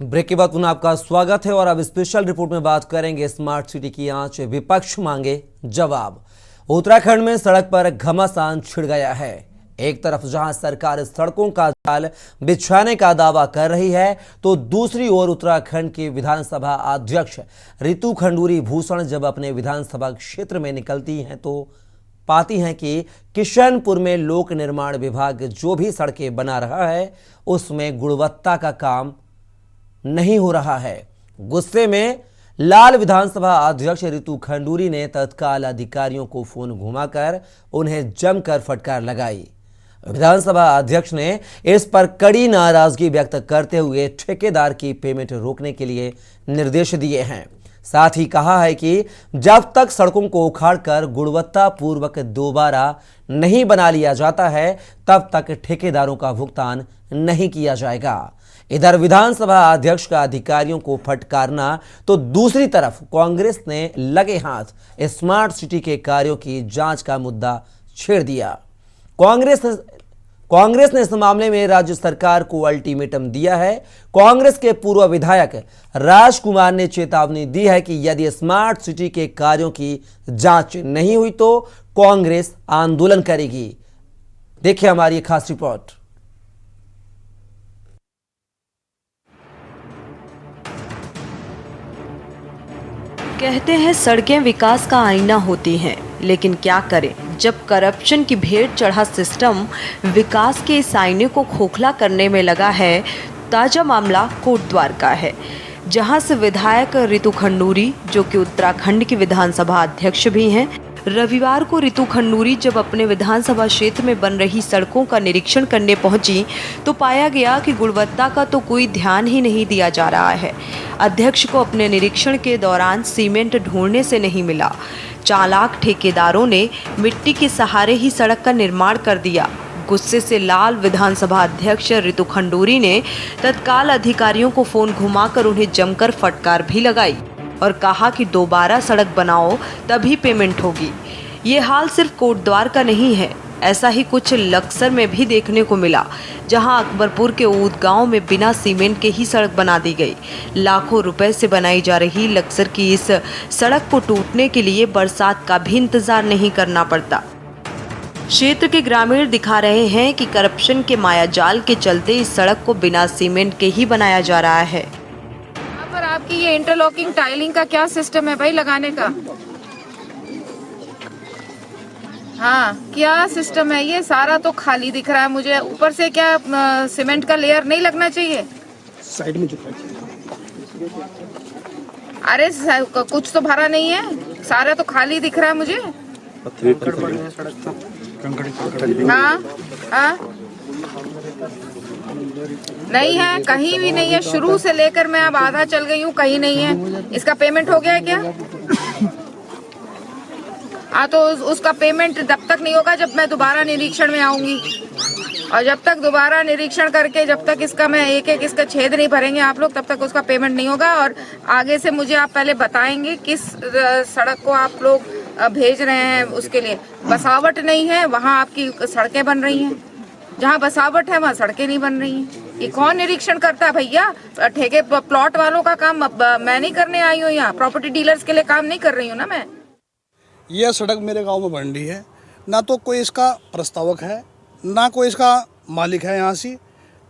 Break के बाद पुनः आपका स्वागत है और अब स्पेशल रिपोर्ट में बात करेंगे स्मार्ट सिटी की आंच, विपक्ष मांगे जवाब। उत्तराखंड में सड़क पर घमासान छिड़ गया है। एक तरफ जहां सरकार सड़कों का जाल बिछाने का दावा कर रही है, तो दूसरी ओर उत्तराखंड के विधानसभा अध्यक्ष रितु खंडूरी भूषण जब अपने विधानसभा क्षेत्र में निकलती हैं तो पाती हैं कि किशनपुर में लोक निर्माण विभाग जो भी सड़कें बना रहा है उसमें गुणवत्ता का काम नहीं हो रहा है। गुस्से में लाल विधानसभा अध्यक्ष रितु खंडूरी ने तत्काल अधिकारियों को फोन घुमाकर उन्हें जमकर फटकार लगाई। विधानसभा अध्यक्ष ने इस पर कड़ी नाराजगी व्यक्त करते हुए ठेकेदार की पेमेंट रोकने के लिए निर्देश दिए हैं। साथ ही कहा है कि जब तक सड़कों को उखाड़कर गुणवत्ता पूर्वक दोबारा नहीं बना लिया जाता है तब तक ठेकेदारों का भुगतान नहीं किया जाएगा। इधर विधानसभा अध्यक्ष का अधिकारियों को फटकारना तो दूसरी तरफ कांग्रेस ने लगे हाथ स्मार्ट सिटी के कार्यों की जांच का मुद्दा छेड़ दिया। कांग्रेस ने इस मामले में राज्य सरकार को अल्टीमेटम दिया है। कांग्रेस के पूर्व विधायक राजकुमार ने चेतावनी दी है कि यदि स्मार्ट सिटी के कार्यों की जांच नहीं हुई तो कांग्रेस आंदोलन करेगी। देखिए हमारी खास रिपोर्ट। कहते हैं सड़कें विकास का आईना होती हैं, लेकिन क्या करें जब करप्शन की भेंट चढ़ा सिस्टम विकास के इस आईने को खोखला करने में लगा है। ताजा मामला कोटद्वार का है, जहां से विधायक रितु खंडूरी, जो कि उत्तराखंड की विधानसभा अध्यक्ष भी हैं, रविवार को रितु खंडूरी जब अपने विधानसभा क्षेत्र में बन रही सड़कों का निरीक्षण करने पहुंची तो पाया गया कि गुणवत्ता का तो कोई ध्यान ही नहीं दिया जा रहा है। अध्यक्ष को अपने निरीक्षण के दौरान सीमेंट ढूंढने से नहीं मिला। चालाक ठेकेदारों ने मिट्टी के सहारे ही सड़क का निर्माण कर दिया। गुस्से से लाल विधानसभा अध्यक्ष रितु खंडूरी ने तत्काल अधिकारियों को फोन घुमाकर उन्हें जमकर फटकार भी लगाई और कहा कि दोबारा सड़क बनाओ तभी पेमेंट होगी। ये हाल सिर्फ कोटद्वार का नहीं है, ऐसा ही कुछ लक्सर में भी देखने को मिला, जहां अकबरपुर के ऊद गांव में बिना सीमेंट के ही सड़क बना दी गई। लाखों रुपए से बनाई जा रही लक्सर की इस सड़क को टूटने के लिए बरसात का भी इंतजार नहीं करना पड़ता। क्षेत्र के ग्रामीण दिखा रहे हैं कि करप्शन के मायाजाल के चलते इस सड़क को बिना सीमेंट के ही बनाया जा रहा है। पर आपकी ये इंटरलॉकिंग टाइलिंग का क्या सिस्टम है भाई लगाने का? हाँ, क्या सिस्टम है? ये सारा तो खाली दिख रहा है मुझे। ऊपर से क्या सीमेंट का लेयर नहीं लगना चाहिए? साइड में जो अरे कुछ तो भरा नहीं है, सारा तो खाली दिख रहा है मुझे। हाँ हाँ, नहीं है, कहीं भी नहीं है। शुरू से लेकर मैं अब आधा चल गई हूँ, कहीं नहीं है। इसका पेमेंट हो गया है क्या? हाँ, तो उसका पेमेंट जब तक नहीं होगा जब मैं दोबारा निरीक्षण में आऊंगी, और जब तक दोबारा निरीक्षण करके जब तक इसका मैं एक एक इसका छेद नहीं भरेंगे आप लोग, तब तक उसका पेमेंट नहीं होगा। और आगे से मुझे आप पहले बताएंगे किस सड़क को आप लोग भेज रहे हैं। उसके लिए बसावट नहीं है, वहाँ आपकी सड़कें बन रही हैं। जहाँ बसावट है वहाँ सड़कें नहीं बन रही हैं। ये कौन निरीक्षण करता है भैया? ठेके प्लॉट वालों का काम मैं नहीं करने आई हूँ, यहाँ प्रॉपर्टी डीलर्स के लिए काम नहीं कर रही हूँ ना मैं। यह सड़क मेरे गांव में बन रही है, ना तो कोई इसका प्रस्तावक है ना कोई इसका मालिक है। यहाँ से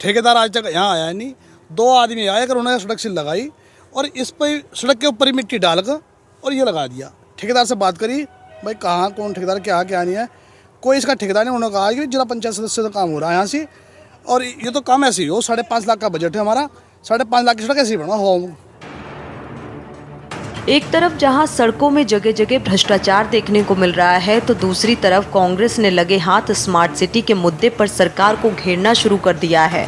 ठेकेदार आज तक यहाँ आया नहीं। 2 आदमी आए कर उन्होंने सड़क से लगाई और इस पर सड़क के ऊपर ही मिट्टी डालकर और ये लगा दिया। ठेकेदार से बात करी, भाई कहाँ कौन ठेकेदार क्या नहीं है, कोई इसका ठेकेदार नहीं। उन्होंने कहा कि जिला पंचायत सदस्य से काम हो रहा है यहाँ से, और ये तो काम ऐसे ही हो। 5.5 लाख का बजट है हमारा, 5.5 लाख की सड़क ऐसे ही बना हो। एक तरफ जहां सड़कों में जगह जगह भ्रष्टाचार देखने को मिल रहा है, तो दूसरी तरफ कांग्रेस ने लगे हाथ स्मार्ट सिटी के मुद्दे पर सरकार को घेरना शुरू कर दिया है।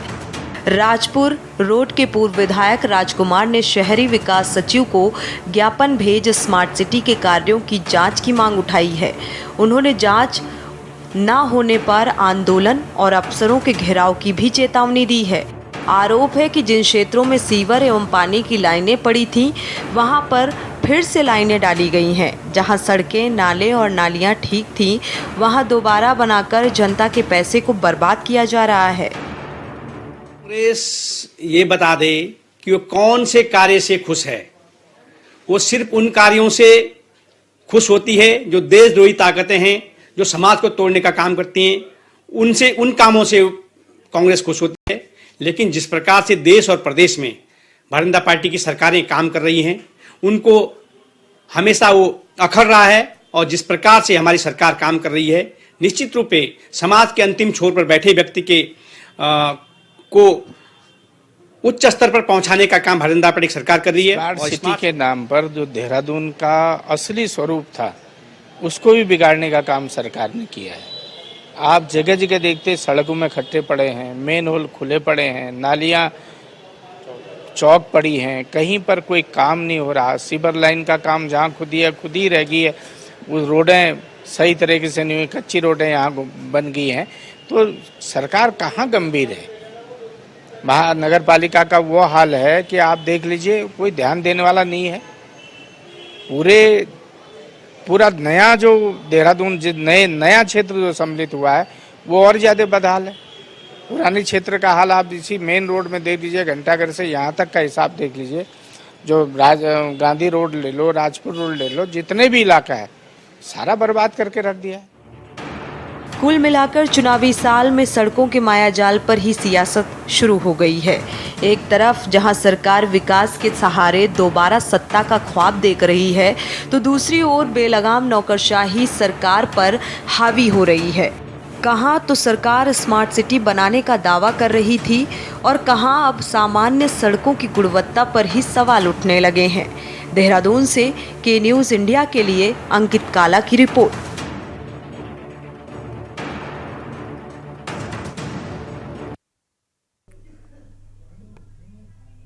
राजपुर रोड के पूर्व विधायक राजकुमार ने शहरी विकास सचिव को ज्ञापन भेज स्मार्ट सिटी के कार्यों की जांच की मांग उठाई है। उन्होंने जांच न होने पर आंदोलन और अफसरों के घेराव की भी चेतावनी दी है। आरोप है कि जिन क्षेत्रों में सीवर एवं पानी की लाइनें पड़ी थीं, वहां पर फिर से लाइनें डाली गई हैं। जहां सड़कें, नाले और नालियां ठीक थीं, वहां दोबारा बनाकर जनता के पैसे को बर्बाद किया जा रहा है। कांग्रेस ये बता दे कि कि वो कौन से कार्य से खुश है। वो सिर्फ उन कार्यों से खुश होती है जो देशद्रोही ताकतें हैं, जो समाज को तोड़ने का काम करती हैं, उनसे, उन कामों से कांग्रेस खुश होती है। लेकिन जिस प्रकार से देश और प्रदेश में भारतीय जनता पार्टी की सरकारें काम कर रही हैं, उनको हमेशा वो अखर रहा है। और जिस प्रकार से हमारी सरकार काम कर रही है, निश्चित रूप से समाज के अंतिम छोर पर बैठे व्यक्ति के को उच्च स्तर पर पहुंचाने का काम भारतीय जनता पार्टी की सरकार कर रही है। स्मार्ट सिटी के नाम पर जो देहरादून का असली स्वरूप था, उसको भी बिगाड़ने का काम सरकार ने किया है। आप जगह जगह देखते सड़कों में खट्टे पड़े हैं, मेन होल खुले पड़े हैं, नालियां चौक पड़ी हैं, कहीं पर कोई काम नहीं हो रहा। सीवर लाइन का काम जहाँ खुद ही रह गई है, वो रोडें सही तरीके से नहीं हुई, कच्ची रोडें यहाँ बन गई हैं। तो सरकार कहाँ गंभीर है। महानगर पालिका का वो हाल है कि आप देख लीजिए, कोई ध्यान देने वाला नहीं है। पूरा नया जो देहरादून नया क्षेत्र जो सम्मिलित हुआ है, वो और ज़्यादा बदहाल है। पुराने क्षेत्र का हाल आप इसी मेन रोड में देख लीजिए, घंटाघर से यहाँ तक का हिसाब देख लीजिए। जो गांधी रोड ले लो, राजपुर रोड ले लो, जितने भी इलाका है सारा बर्बाद करके रख दिया है। कुल मिलाकर चुनावी साल में सड़कों के मायाजाल पर ही सियासत शुरू हो गई है। एक तरफ जहां सरकार विकास के सहारे दोबारा सत्ता का ख्वाब देख रही है, तो दूसरी ओर बेलगाम नौकरशाही सरकार पर हावी हो रही है। कहां तो सरकार स्मार्ट सिटी बनाने का दावा कर रही थी और कहां अब सामान्य सड़कों की गुणवत्ता पर ही सवाल उठने लगे हैं। देहरादून से के न्यूज़ इंडिया के लिए अंकित काला की रिपोर्ट।